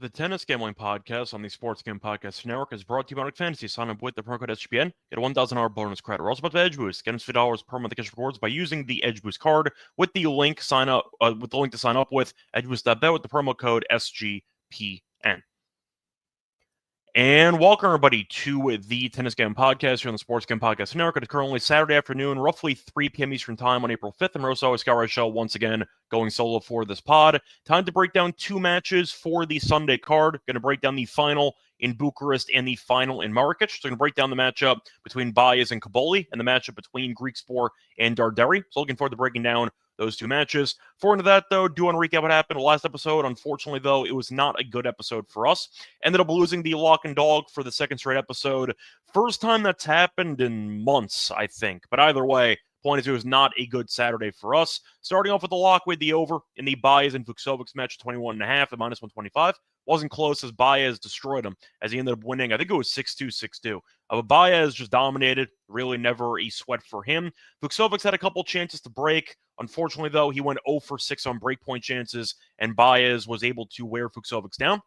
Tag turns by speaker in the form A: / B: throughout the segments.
A: The Tennis Gambling Podcast on the Sports Game Podcast Network is brought to you by Nordic Fantasy. Sign up with the promo code SGPN. Get a $1,000 bonus credit. We're also about to Edge Boost. Get $50 per month to cash rewards by using the Edge Boost card with the link sign up to sign up with edgeboost.bet with the promo code SGPN. And welcome, everybody, to the Tennis Game Podcast here on the Sports Game Podcast Network. It is currently Saturday afternoon, roughly 3 p.m. Eastern Time on April 5th. And we're also Scott Reichel once again going solo for this pod. Time to break down two matches for the Sunday card. Going to break down the final in Bucharest and the final in Marrakech. So we're going to break down the matchup between Baez and Kaboli and the matchup between Griekspoor and Darderi. So looking forward to breaking down those two matches. Before into that, though, do want to recap what happened last episode. Unfortunately, though, it was not a good episode for us. Ended up losing the lock and dog for the second straight episode. First time that's happened in months, I think. But either way, point is it was not a good Saturday for us. Starting off with the lock with the over in the Baez and Fucsovics match, 21.5 at minus 125. Wasn't close as Baez destroyed him as he ended up winning. I think it was 6-2, 6-2. But Baez just dominated. Really never a sweat for him. Fucsovics had a couple chances to break. Unfortunately, though, he went 0 for 6 on breakpoint chances, and Baez was able to wear Fucsovics down.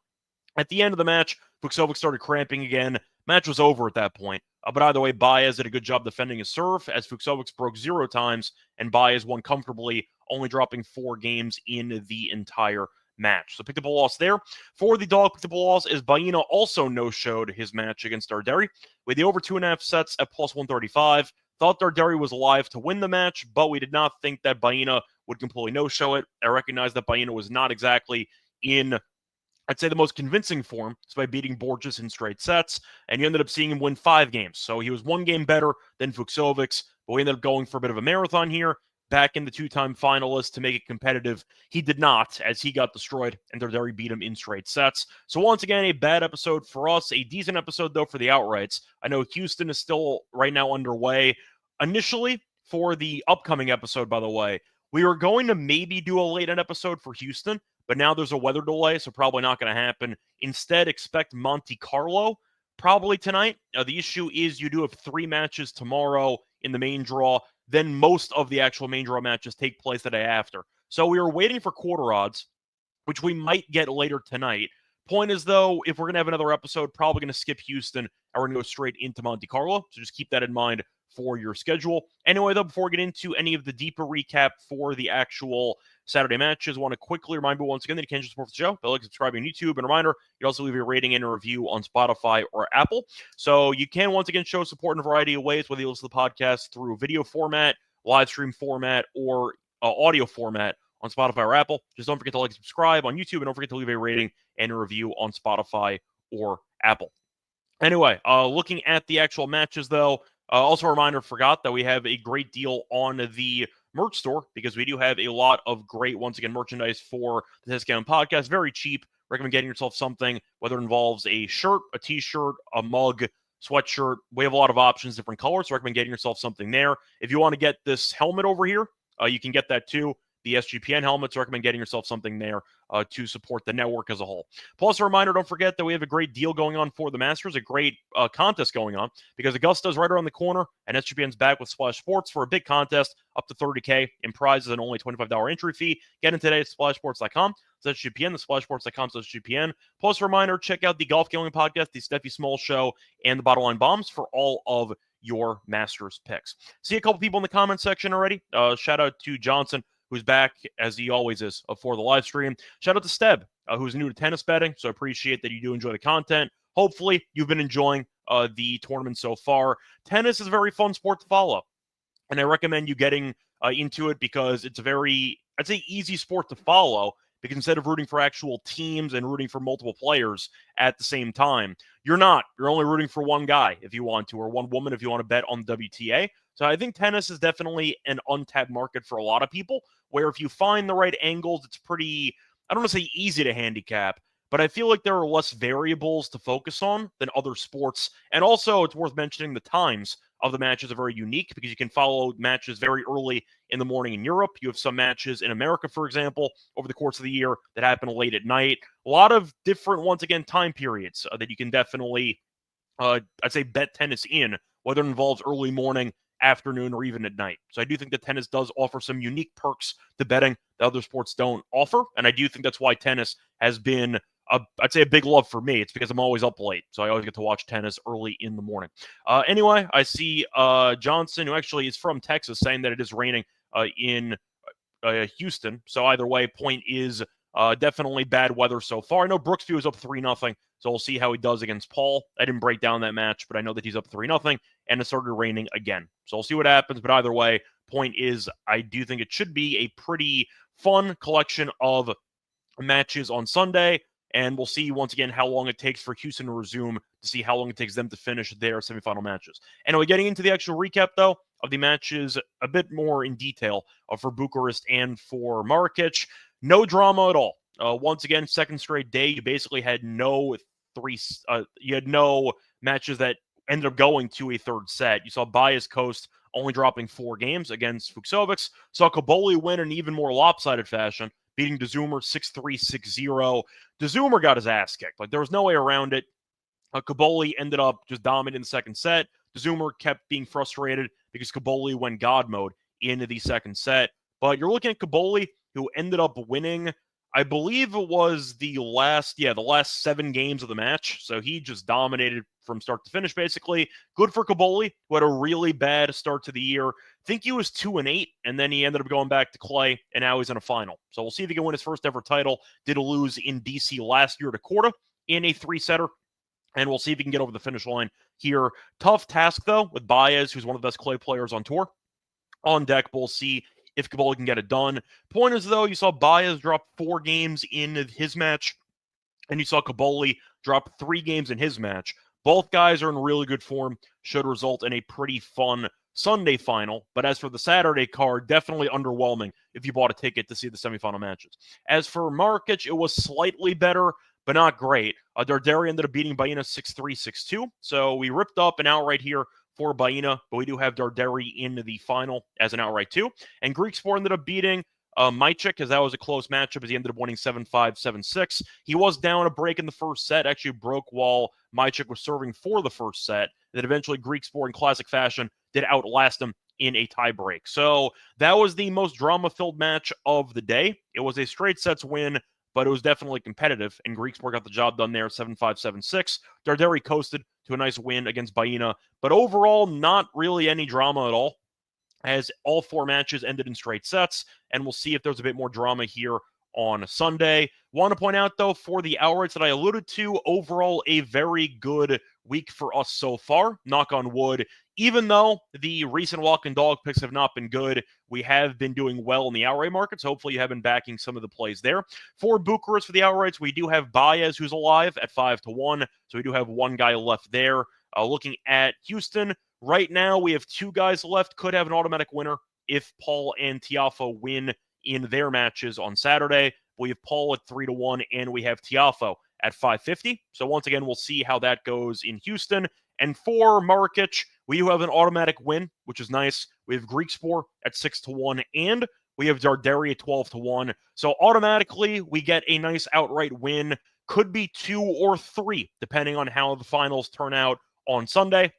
A: At the end of the match, Fucsovics started cramping again. Match was over at that point. But either way, Baez did a good job defending his serve as Fucsovics broke 0 times, and Baez won comfortably, only dropping 4 games in the entire match. So picked up a loss there. For the dog, picked up a loss as Baena also no-showed his match against Darderi with the over 2.5 sets at plus 135. Thought Darderi was alive to win the match, but we did not think that Baena would completely no-show it. I recognize that Baena was not exactly in, I'd say, the most convincing form. It's by beating Borges in straight sets, and you ended up seeing him win 5 games. So he was 1 game better than Fucsovics, but we ended up going for a bit of a marathon here. Back in the 2-time finalist to make it competitive. He did not, as he got destroyed, and Darderi beat him in straight sets. So once again, a bad episode for us. A decent episode, though, for the outrights. I know Houston is still right now underway. Initially, for the upcoming episode, by the way, we were going to maybe do a late-end episode for Houston, but now there's a weather delay, so probably not going to happen. Instead, expect Monte Carlo probably tonight. The issue is you do have 3 matches tomorrow in the main draw. Then most of the actual main draw matches take place the day after. So we were waiting for quarter odds, which we might get later tonight. Point is, though, if we're going to have another episode, probably going to skip Houston, and we're going to go straight into Monte Carlo. So just keep that in mind for your schedule. Anyway, though, before we get into any of the deeper recap for the actual Saturday matches, I want to quickly remind you once again that you can just support the show by like subscribing on YouTube. And a reminder, you can also leave a rating and a review on Spotify or Apple. So you can once again show support in a variety of ways, whether you listen to the podcast through video format, live stream format, or audio format on Spotify or Apple. Just don't forget to like and subscribe on YouTube, and don't forget to leave a rating and a review on Spotify or Apple. Anyway, looking at the actual matches, though, also a reminder, forgot that we have a great deal on the merch store because we do have a lot of great, once again, merchandise for the Tennis Gambling Podcast. Very cheap. Recommend getting yourself something, whether it involves a shirt, a t-shirt, a mug, sweatshirt. We have a lot of options, different colors, so recommend getting yourself something there. If you want to get this helmet over here, you can get that too. The SGPN helmets, recommend getting yourself something there to support the network as a whole. Plus, a reminder, don't forget that we have a great deal going on for the Masters, a great contest going on, because Augusta is right around the corner, and SGPN's back with Splash Sports for a big contest up to $30K in prizes and only $25 entry fee. Get in today at splashsports.com. It's SGPN, the splashsports.com/SGPN. Plus, a reminder, check out the Golf Gambling Podcast, the Steffi Small Show, and the Bottom Line Bombs for all of your Masters picks. See a couple people in the comment section already. Shout out to Johnson, who's back, as he always is, for the live stream. Shout out to Steb, who's new to tennis betting, so I appreciate that you do enjoy the content. Hopefully, you've been enjoying the tournament so far. Tennis is a very fun sport to follow, and I recommend you getting into it because it's a very, I'd say, easy sport to follow, because instead of rooting for actual teams and rooting for multiple players at the same time, you're not. You're only rooting for one guy if you want to, or one woman if you want to bet on the WTA. So I think tennis is definitely an untapped market for a lot of people, where if you find the right angles, it's pretty, I don't want to say easy to handicap, but I feel like there are less variables to focus on than other sports. And also, it's worth mentioning the times of the matches are very unique because you can follow matches very early in the morning in Europe. You have some matches in America, for example, over the course of the year that happen late at night. A lot of different, once again, time periods that you can definitely, I'd say, bet tennis in, whether it involves early morning, afternoon, or even at night. So I do think that tennis does offer some unique perks to betting that other sports don't offer. And I do think that's why tennis has been I'd say a big love for me. It's because I'm always up late, so I always get to watch tennis early in the morning. Anyway, I see Johnson, who actually is from Texas, saying that it is raining in Houston. So either way, point is definitely bad weather so far. I know Brooksby was up 3-0, so we'll see how he does against Paul. I didn't break down that match, but I know that he's up 3-0, and it started raining again. So we'll see what happens, but either way, point is I do think it should be a pretty fun collection of matches on Sunday, and we'll see once again how long it takes for Houston to resume to see how long it takes them to finish their semifinal matches. Anyway, getting into the actual recap, though, of the matches a bit more in detail for Bucharest and for Marrakech. No drama at all. Once again, second straight day, you basically had no matches that ended up going to a third set. You saw Bias Coast only dropping 4 games against Fucsovics. Saw Kaboli win in even more lopsided fashion, beating DeZumer 6-3, 6-0. DeZumer got his ass kicked. Like, there was no way around it. Kaboli ended up just dominating the second set. DeZumer kept being frustrated because Kaboli went God mode into the second set. But you're looking at Kaboli, who ended up winning, I believe it was the last 7 games of the match. So he just dominated from start to finish, basically. Good for Kaboli, who had a really bad start to the year. I think he was 2-8, and then he ended up going back to clay, and now he's in a final. So we'll see if he can win his first ever title. Did lose in DC last year to Korda in a 3-setter. And we'll see if he can get over the finish line here. Tough task, though, with Baez, who's one of the best clay players on tour. On deck, we'll see if Kaboli can get it done. Point is, though, you saw Baez drop 4 games in his match, and you saw Kaboli drop 3 games in his match. Both guys are in really good form, should result in a pretty fun Sunday final. But as for the Saturday card, definitely underwhelming if you bought a ticket to see the semifinal matches. As for Marrakech, it was slightly better, but not great. Darderi ended up beating Baena 6-3, 6-2. So we ripped up an outright here for Baena, but we do have Darderi in the final as an outright too. And Greek Sport ended up beating Majcik, because that was a close matchup, as he ended up winning 7-5, 7-6. He was down a break in the first set, actually broke while Majcik was serving for the first set. Then eventually Greek Sport, in classic fashion, did outlast him in a tie break. So that was the most drama-filled match of the day. It was a straight sets win, but it was definitely competitive, and Greek Sport got the job done there, 7-5, 7-6. Darderi coasted to a nice win against Baena, but overall, not really any drama at all, as all 4 matches ended in straight sets, and we'll see if there's a bit more drama here on Sunday. Want to point out, though, for the outrights that I alluded to, overall a very good week for us so far, knock on wood. Even though the recent walk and dog picks have not been good, we have been doing well in the outright markets. Hopefully you have been backing some of the plays there. For Bucharest, for the outrights, we do have Baez, who's alive at 5-1, so we do have one guy left there. Looking at Houston, right now we have 2 guys left, could have an automatic winner if Paul and Tiafoe win in their matches on Saturday. We have Paul at 3-1, and we have Tiafoe at 550. So once again, we'll see how that goes in Houston. And for Marrakech, we do have an automatic win, which is nice. We have Greek Sport at 6-1, and we have Darderi at 12-1. So automatically, we get a nice outright win. Could be 2 or 3, depending on how the finals turn out on Sunday.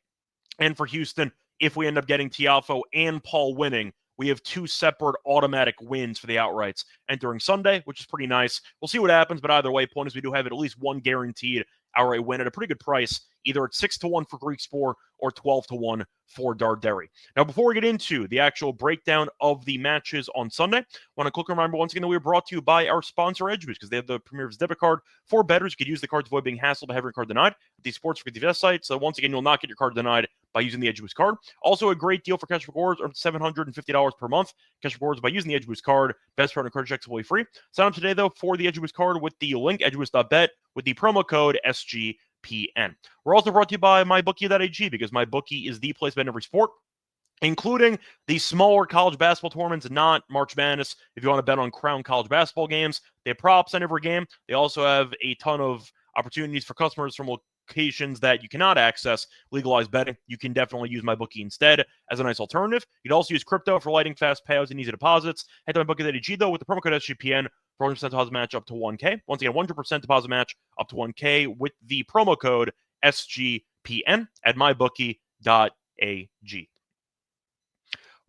A: And for Houston, if we end up getting Tiafoe and Paul winning, we have 2 separate automatic wins for the outrights entering Sunday, which is pretty nice. We'll see what happens, but either way, point is we do have at least one guaranteed outright win at a pretty good price, either at 6-1 for Greek Sport or 12-1 for Darderi. Now, before we get into the actual breakdown of the matches on Sunday, I want to quickly remind once again that we are brought to you by our sponsor, EdgeBoost, because they have the Premier debit card for bettors. You could use the card to avoid being hassled by having your card denied at the Sports for the site. So once again, you'll not get your card denied by using the EdgeBoost card. Also, a great deal for cash rewards, or $750 per month. Cash rewards by using the EdgeBoost card. Best partner credit checks will be free. Sign up today, though, for the EdgeBoost card with the link edgeboost.bet with the promo code SGPN. We're also brought to you by MyBookie.ag, because MyBookie is the place to bet in every sport, including the smaller college basketball tournaments, not March Madness. If you want to bet on crown college basketball games, they have props on every game. They also have a ton of opportunities for customers from locations that you cannot access legalized betting. You can definitely use MyBookie instead as a nice alternative. You'd also use crypto for lightning fast payouts and easy deposits. Head to MyBookie.ag, though, with the promo code SGPN for 100% deposit match up to 1K. Once again, 100% deposit match up to 1K with the promo code SGPN at MyBookie.ag.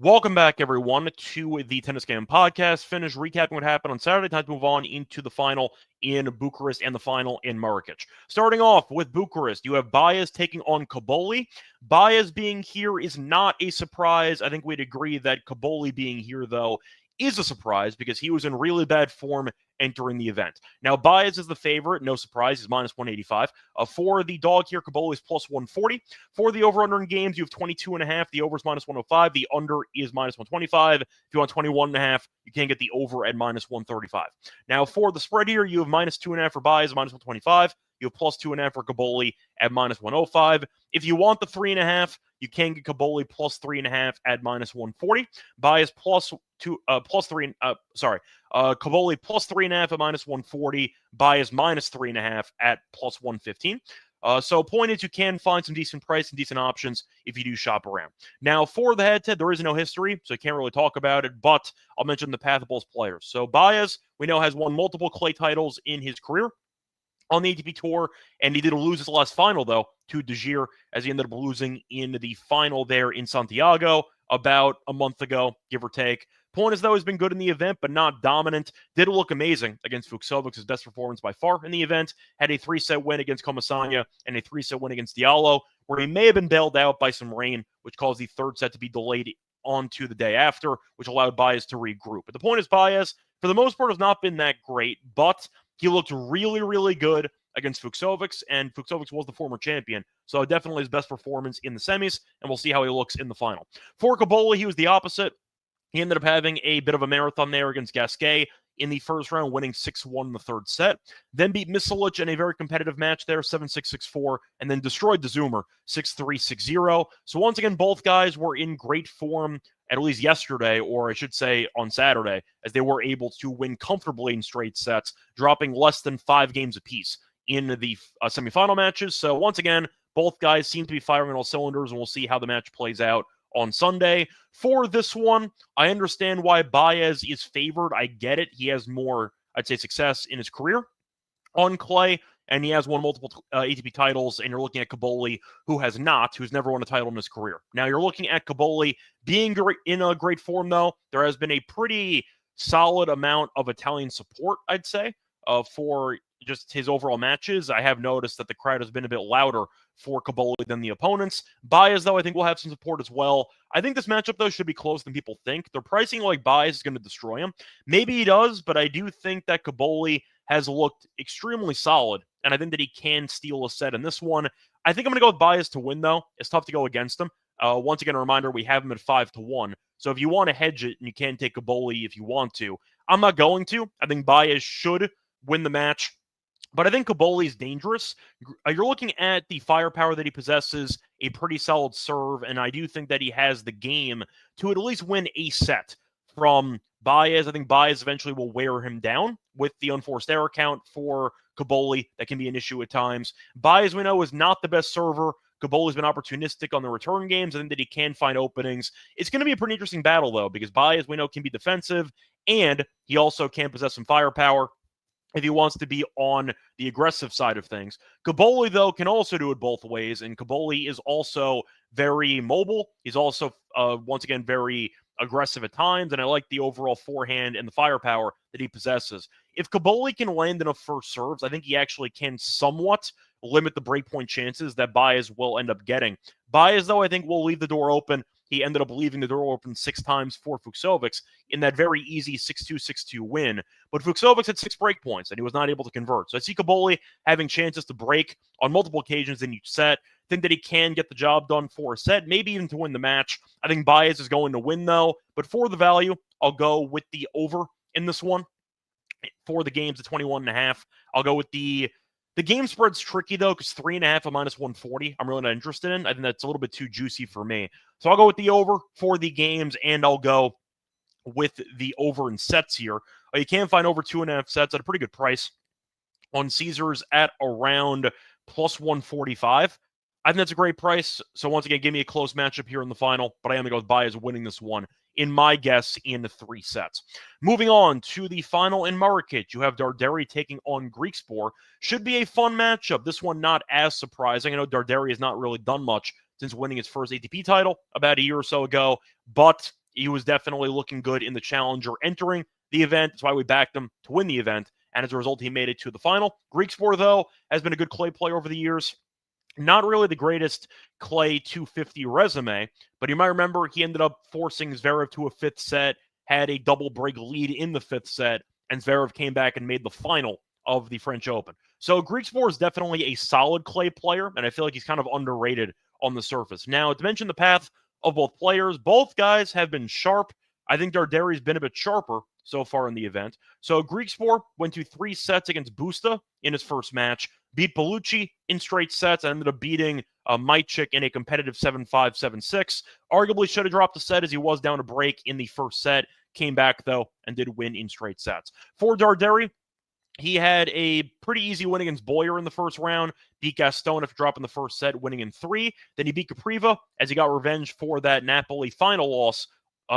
A: Welcome back, everyone, to the Tennis Game Podcast. Finish recapping what happened on Saturday. Time to move on into the final in Bucharest and the final in Marrakech. Starting off with Bucharest, you have Baez taking on Kaboli. Baez being here is not a surprise. I think we'd agree that Kaboli being here, though, is a surprise because he was in really bad form entering the event. Now, Baez is the favorite. No surprise. He's minus 185. For the dog here, Kaboli is plus 140. For the over-under in games, you have 22.5. The over is minus 105. The under is minus 125. If you want 21.5, you can get the over at minus 135. Now, for the spread here, you have minus 2.5 for Baez, minus 125. You have plus 2.5 for Kaboli at minus 105. If you want the 3.5, you can get Kaboli plus 3.5 at minus 140. Baez Kaboli plus 3.5 at minus 140. Baez minus 3.5 at plus 115. So point is, you can find some decent price and decent options if you do shop around. Now, for the head-to-head, there is no history, so I can't really talk about it, but I'll mention the path of both players. So Baez, we know, has won multiple clay titles in his career on the ATP Tour, and he did lose his last final, though, to De Gere, as he ended up losing in the final there in Santiago about a month ago, give or take. Point is, though, has been good in the event, but not dominant. Did look amazing against Fucsovics, his best performance by far in the event. Had a 3-set win against Comasagna and a 3-set win against Diallo, where he may have been bailed out by some rain, which caused the third set to be delayed onto the day after, which allowed Baez to regroup. But the point is, Baez, for the most part, has not been that great, but he looked really, really good against Fucsovics, and Fucsovics was the former champion. So definitely his best performance in the semis, and we'll see how he looks in the final. For Kaboli, he was the opposite. He ended up having a bit of a marathon there against Gasquet in the first round, winning 6-1 in the third set. Then beat Misalic in a very competitive match there, 7-6, 6-4, and then destroyed the Zoomer, 6-3, 6-0. So once again, both guys were in great form, at least yesterday, or I should say on Saturday, as they were able to win comfortably in straight sets, dropping less than 5 games apiece in the semifinal matches. So once again, both guys seem to be firing on all cylinders, and we'll see how the match plays out on Sunday. For this one, I understand why Baez is favored. I get it. He has more, I'd say, success in his career on clay, and he has won multiple ATP titles, and you're looking at Kaboli, who has not, who's never won a title in his career. Now, you're looking at Kaboli being in a great form, though. There has been a pretty solid amount of Italian support, I'd say, for just his overall matches. I have noticed that the crowd has been a bit louder for Kaboli than the opponents. Baez, though, I think will have some support as well. I think this matchup, though, should be closer than people think. They're pricing like Baez is going to destroy him. Maybe he does, but I do think that Kaboli has looked extremely solid, and I think that he can steal a set in this one. I think I'm going to go with Baez to win, though. It's tough to go against him. Once again, a reminder, we have him at 5-1. So if you want to hedge it, and you can take Kaboli if you want to. I'm not going to. I think Baez should win the match. But I think Kaboli is dangerous. You're looking at the firepower that he possesses, a pretty solid serve, and I do think that he has the game to at least win a set from Baez. I think Baez eventually will wear him down with the unforced error count for Kaboli. That can be an issue at times. Baez, we know, is not the best server. Kaboli's been opportunistic on the return games. I think that he can find openings. It's going to be a pretty interesting battle, though, because Baez, we know, can be defensive, and he also can possess some firepower if he wants to be on the aggressive side of things. Kaboli, though, can also do it both ways, and Kaboli is also very mobile. He's also, once again, very aggressive at times, and I like the overall forehand and the firepower that he possesses. If Kaboli can land enough first serves, I think he actually can somewhat limit the breakpoint chances that Baez will end up getting. Baez, though, I think will leave the door open. He ended up leaving the door open 6 times for Fucsovics in that very easy 6-2, 6-2 win. But Fucsovics had 6 breakpoints, and he was not able to convert. So I see Kaboli having chances to break on multiple occasions in each set. Think that he can get the job done for a set, maybe even to win the match. I think Baez is going to win, though. But for the value, I'll go with the over in this one. For the games at 21.5, I'll go with the game spread's tricky, though, because 3.5 at minus 140, I'm really not interested in. I think that's a little bit too juicy for me. So I'll go with the over for the games, and I'll go with the over in sets here. You can find over 2.5 sets at a pretty good price on Caesars at around plus 145. I think that's a great price. So once again, give me a close matchup here in the final, but I am going to go with Baez winning this one, in my guess, in 3 sets. Moving on to the final in Marrakech, you have Darderi taking on Griekspoor. Should be a fun matchup. This one not as surprising. I know Darderi has not really done much since winning his first ATP title about a year or so ago, but he was definitely looking good in the challenger entering the event. That's why we backed him to win the event, and as a result, he made it to the final. Griekspoor, though, has been a good clay player over the years. Not really the greatest clay 250 resume, but you might remember he ended up forcing Zverev to a fifth set, had a double break lead in the fifth set, and Zverev came back and made the final of the French Open. So Griekspoor is definitely a solid clay player, and I feel like he's kind of underrated on the surface. Now, to mention the path of both players, both guys have been sharp. I think Darderi's been a bit sharper so far in the event. So Griekspoor went to 3 sets against Busta in his first match, beat Bellucci in straight sets, and ended up beating Majcik in a competitive 7-5, 7-6. Arguably should have dropped the set as he was down a break in the first set. Came back, though, and did win in straight sets. For Darderi, he had a pretty easy win against Boyer in the first round, beat Gaston after dropping the first set, winning in 3. Then he beat Capriva as he got revenge for that Napoli final loss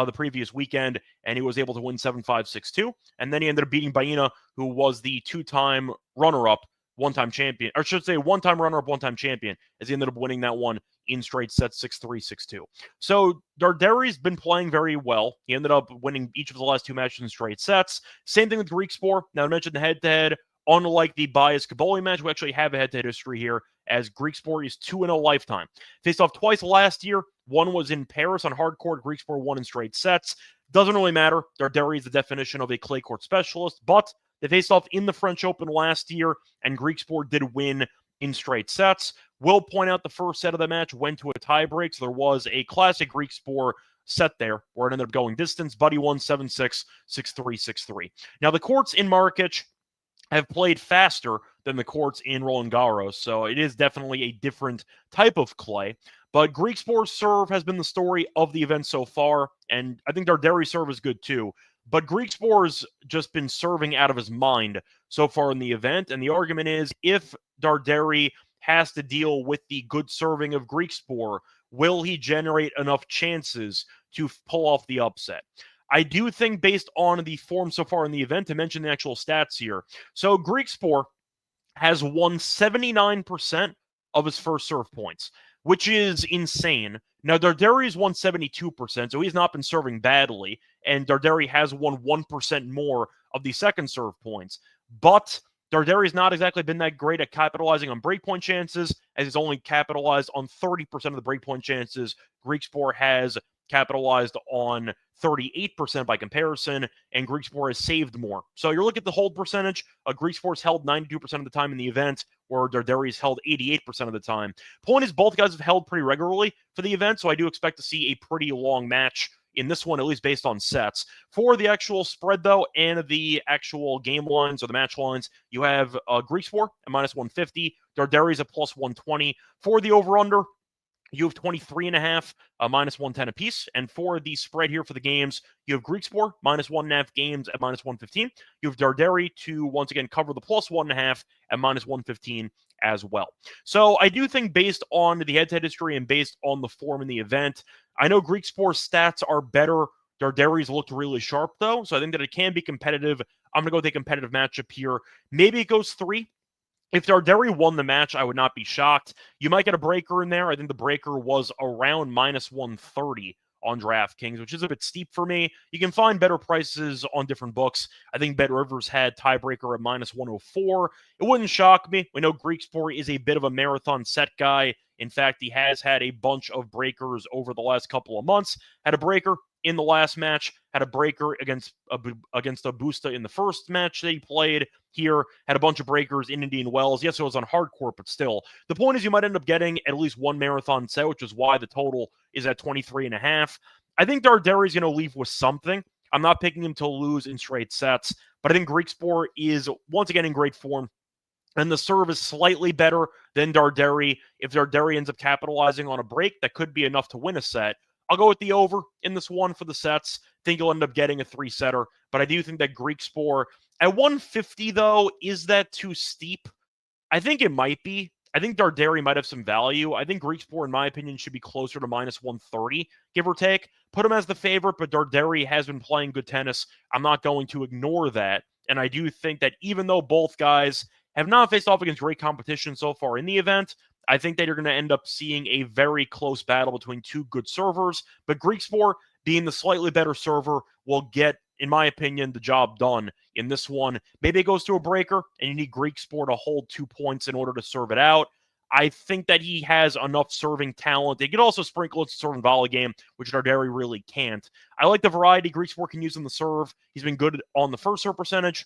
A: the previous weekend, and he was able to win 7-5, 6-2. And then he ended up beating Baena, who was the 2-time runner-up, one-time champion, or I should say one-time runner-up, one-time champion, as he ended up winning that one in straight sets, 6-3, 6-2. So Darderi's been playing very well. He ended up winning each of the last 2 matches in straight sets. Same thing with Griekspoor. Now, I mentioned the head-to-head. Unlike the Bias-Kaboli match, we actually have a head-to-head history here, as Griekspoor is 2-0 lifetime. Faced off twice last year. One was in Paris on hard court. Griekspoor won in straight sets. Doesn't really matter. Darderi is the definition of a clay court specialist, but they faced off in the French Open last year, and Griekspoor did win in straight sets. Will point out the first set of the match went to a tiebreak, so there was a classic Griekspoor set there where it ended up going distance. But he won 7-6, 6-3, 6-3. Now, the courts in Marrakech have played faster than the courts in Roland Garros, so it is definitely a different type of clay. But Griekspoor's serve has been the story of the event so far, and I think Darderi's serve is good too. But Griekspoor's just been serving out of his mind so far in the event, and the argument is if Darderi has to deal with the good serving of Griekspoor, will he generate enough chances to pull off the upset? I do think based on the form so far in the event, to mention the actual stats here. So Griekspoor has won 79% of his first serve points, which is insane. Now, Darderi's won 72%, so he's not been serving badly, and Darderi has won 1% more of the second serve points. But Darderi's not exactly been that great at capitalizing on breakpoint chances, as he's only capitalized on 30% of the breakpoint chances. Griekspoor has capitalized on 38% by comparison, and Griekspoor has saved more. So you're looking at the hold percentage. Griekspoor's held 92% of the time in the event, where Darderi's held 88% of the time. Point is, both guys have held pretty regularly for the event, so I do expect to see a pretty long match in this one, at least based on sets. For the actual spread, though, and the actual game lines or the match lines, you have Griekspoor at -150, Darderi's at +120. For the over-under, you have 23.5, -110 apiece. And for the spread here for the games, you have Griekspoor, -1.5 games at -115. You have Darderi to, once again, cover the +1.5 at -115 as well. So I do think based on the head-to-head history and based on the form in the event, I know Griekspoor's stats are better. Darderi's looked really sharp, though, so I think that it can be competitive. I'm going to go with a competitive matchup here. Maybe it goes 3. If Darderi won the match, I would not be shocked. You might get a breaker in there. I think the breaker was around -130 on DraftKings, which is a bit steep for me. You can find better prices on different books. I think BetRivers had tiebreaker at -104. It wouldn't shock me. We know Griekspoor is a bit of a marathon set guy. In fact, he has had a bunch of breakers over the last couple of months. Had a breaker in the last match, had a breaker against Busta in the first match that he played here, had a bunch of breakers in Indian Wells. Yes, it was on hard court, but still. The point is you might end up getting at least one marathon set, which is why the total is at 23.5. I think Darderi's going to leave with something. I'm not picking him to lose in straight sets, but I think Griekspoor is, once again, in great form. And the serve is slightly better than Darderi. If Darderi ends up capitalizing on a break, that could be enough to win a set. I'll go with the over in this one for the sets. Think you'll end up getting a 3-setter. But I do think that Griekspoor at 150, though, is that too steep? I think it might be. I think Darderi might have some value. I think Griekspoor, in my opinion, should be closer to -130, give or take. Put him as the favorite, but Darderi has been playing good tennis. I'm not going to ignore that. And I do think that even though both guys have not faced off against great competition so far in the event, I think that you're going to end up seeing a very close battle between two good servers. But Griekspoor being the slightly better server, will get, in my opinion, the job done in this one. Maybe it goes to a breaker, and you need Griekspoor to hold 2 points in order to serve it out. I think that he has enough serving talent. They could also sprinkle its serve and volley game, which Darderi really can't. I like the variety Griekspoor can use in the serve. He's been good on the first serve percentage.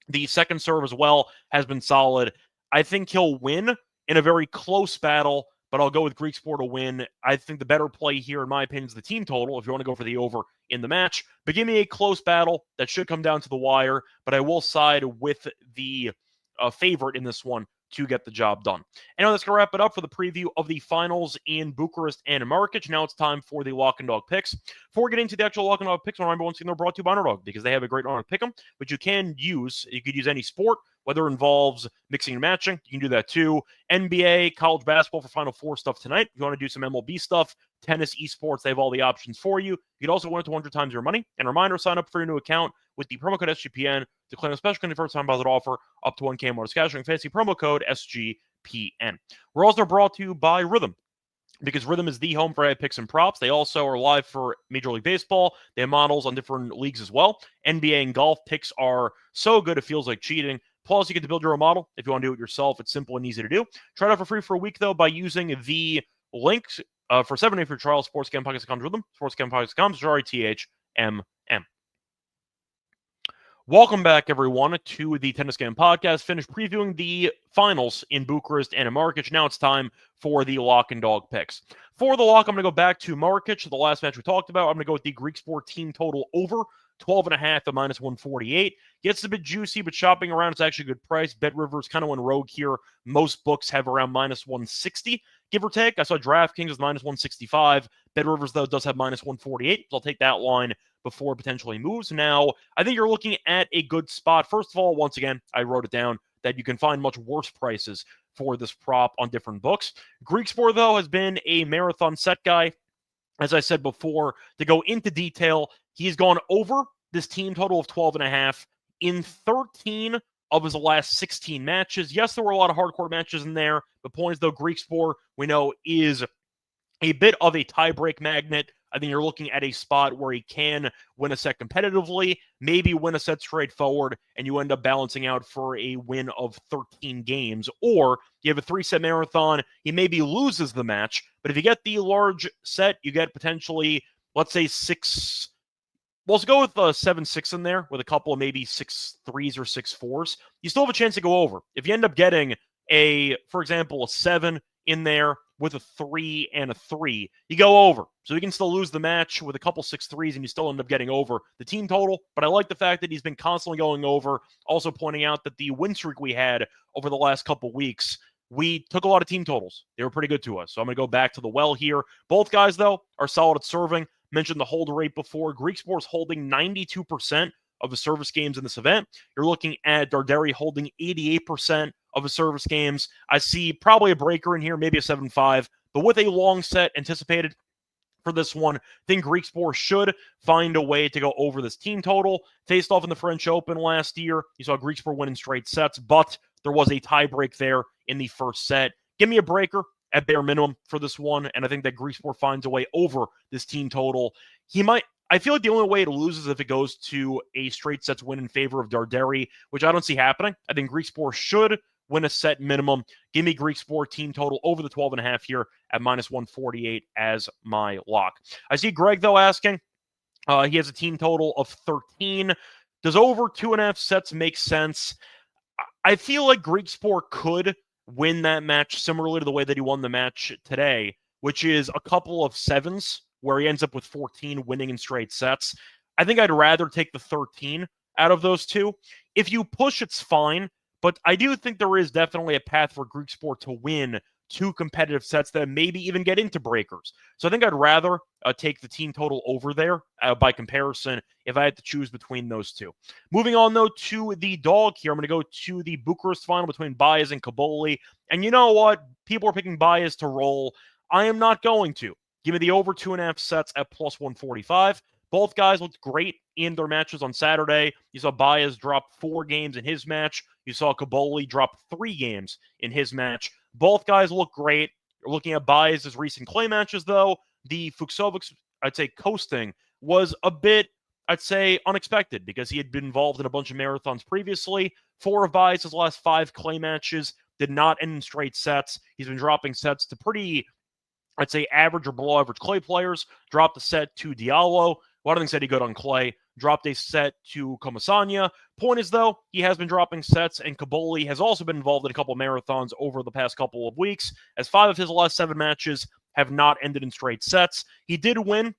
A: The second serve as well has been solid. I think he'll win in a very close battle, but I'll go with Griekspoor to win. I think the better play here, in my opinion, is the team total, if you want to go for the over in the match. But give me a close battle that should come down to the wire, but I will side with the favorite in this one to get the job done. And now that's going to wrap it up for the preview of the finals in Bucharest and Marrakech. Now it's time for the Lock and Dog picks. Before we get into the actual Lock and Dog picks, I remember once again they're brought to you by Underdog because they have a great honor to pick them, but you can use, you could use any sport, whether it involves mixing and matching. You can do that too. NBA, college basketball for Final Four stuff tonight. If you want to do some MLB stuff, tennis, esports, they have all the options for you. You could also win it to 100 times your money. And a reminder, sign up for your new account with the promo code SGPN to claim a special first time deposit offer up to 1K bonus cash and fantasy promo code SGPN. We're also brought to you by Rhythm, because Rhythm is the home for picks and props. They also are live for Major League Baseball. They have models on different leagues as well. NBA and golf picks are so good it feels like cheating. Plus, you get to build your own model. If you want to do it yourself, it's simple and easy to do. Try it out for free for a week, though, by using the links for 7-day free trial, sportsgamepodcast.com, Rhythm, sportsgamepodcast.com, THMM. Welcome back, everyone, to the Tennis Game Podcast. Finished previewing the finals in Bucharest and in Marrakech. Now it's time for the Lock and Dog picks. For the lock, I'm going to go back to Marrakech, the last match we talked about. I'm going to go with the Griekspoor team total over 12.5 at -148. Gets a bit juicy, but shopping around, it's actually a good price. BetRivers kind of went rogue here. Most books have around -160, give or take. I saw DraftKings with -165. BetRivers, though, does have -148. So I'll take that line before it potentially moves. Now, I think you're looking at a good spot. First of all, once again, I wrote it down that you can find much worse prices for this prop on different books. Griekspoor, though, has been a marathon set guy. As I said before, to go into detail, he's gone over this team total of 12.5 in 13 of his last 16 matches. Yes, there were a lot of hardcore matches in there. The point is, though, Griekspoor, we know, is a bit of a tiebreak magnet. I think you're looking at a spot where he can win a set competitively, maybe win a set straightforward, and you end up balancing out for a win of 13 games. Or you have a 3-set marathon, he maybe loses the match, but if you get the large set, you get potentially, let's say, 6. Well, let's go with 7-6 in there, with a couple of maybe 6-3s or 6-4s. You still have a chance to go over. If you end up getting for example, a 7 in there with a 3 and a 3, you go over. So you can still lose the match with a couple 6-3s and you still end up getting over the team total. But I like the fact that he's been constantly going over. Also pointing out that the win streak we had over the last couple weeks, we took a lot of team totals. They were pretty good to us. So I'm going to go back to the well here. Both guys, though, are solid at serving. Mentioned the hold rate before. Griekspoor's holding 92% of the service games in this event. You're looking at Darderi holding 88% of his service games. I see probably a breaker in here, maybe a 7-5, but with a long set anticipated for this one, I think Griekspoor should find a way to go over this team total. Faced off in the French Open last year, you saw Griekspoor winning straight sets, but there was a tie break there in the first set. Give me a breaker at bare minimum for this one, and I think that Griekspoor finds a way over this team total. I feel like the only way it loses is if it goes to a straight sets win in favor of Darderi, which I don't see happening. I think Griekspoor should win a set minimum. Give me Griekspoor team total over the 12.5 here at -148 as my lock. I see Greg, though, asking. He has a team total of 13. Does over 2.5 sets make sense? I feel like Griekspoor could win that match similarly to the way that he won the match today, which is a couple of 7s where he ends up with 14 winning in straight sets. I think I'd rather take the 13 out of those two. If you push, it's fine, but I do think there is definitely a path for Griekspoor to win 2 competitive sets that maybe even get into breakers. So I think I'd rather take the team total over there by comparison if I had to choose between those two. Moving on, though, to the dog here. I'm going to go to the Bucharest final between Baez and Kaboli. And you know what? People are picking Baez to roll. I am not going to. Give me the over 2.5 sets at +145. Both guys looked great in their matches on Saturday. You saw Baez drop 4 games in his match. You saw Kaboli drop 3 games in his match. Both guys look great. You're looking at Baez's recent clay matches, though. The Fucsovics, I'd say, coasting was a bit, I'd say, unexpected because he had been involved in a bunch of marathons previously. 4 of Baez's last 5 clay matches did not end in straight sets. He's been dropping sets to pretty, I'd say, average or below average clay players. Dropped a set to Diallo. Well, I don't think said he good on clay. Dropped a set to Comasagna. Point is, though, he has been dropping sets, and Caboli has also been involved in a couple of marathons over the past couple of weeks, as 5 of his last 7 matches have not ended in straight sets. He did win,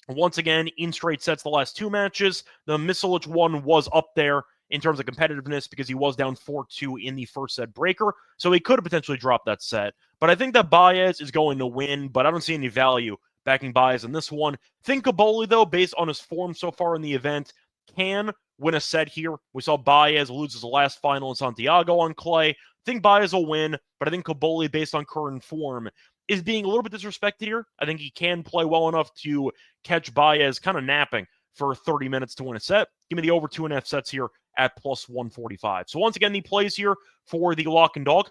A: once again, in straight sets the last 2 matches. The Misalic one was up there in terms of competitiveness because he was down 4-2 in the first set breaker, so he could have potentially dropped that set. But I think that Baez is going to win, but I don't see any value backing Baez in this one. Think Caboli, though, based on his form so far in the event, can win a set here. We saw Baez lose his last final in Santiago on clay. I think Baez will win, but I think Caboli, based on current form, is being a little bit disrespected here. I think he can play well enough to catch Baez kind of napping for 30 minutes to win a set. Give me the over 2.5 sets here at plus 145. So once again, the plays here for the lock and dog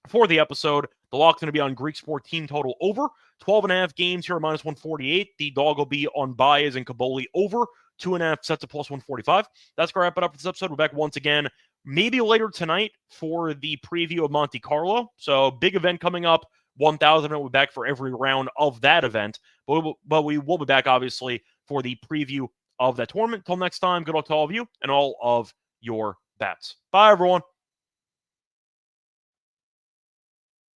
A: for the episode. The lock's going to be on Greek Sport team total over 12.5 games here at minus 148. The dog will be on Baez and Caboli over 2.5 sets of plus 145. That's going to wrap it up for this episode. We're back once again, maybe later tonight for the preview of Monte Carlo. So big event coming up. 1,000, we'll be back for every round of that event. But we will be back, obviously, for the preview of that tournament. Until next time, good luck to all of you and all of your bets. Bye, everyone.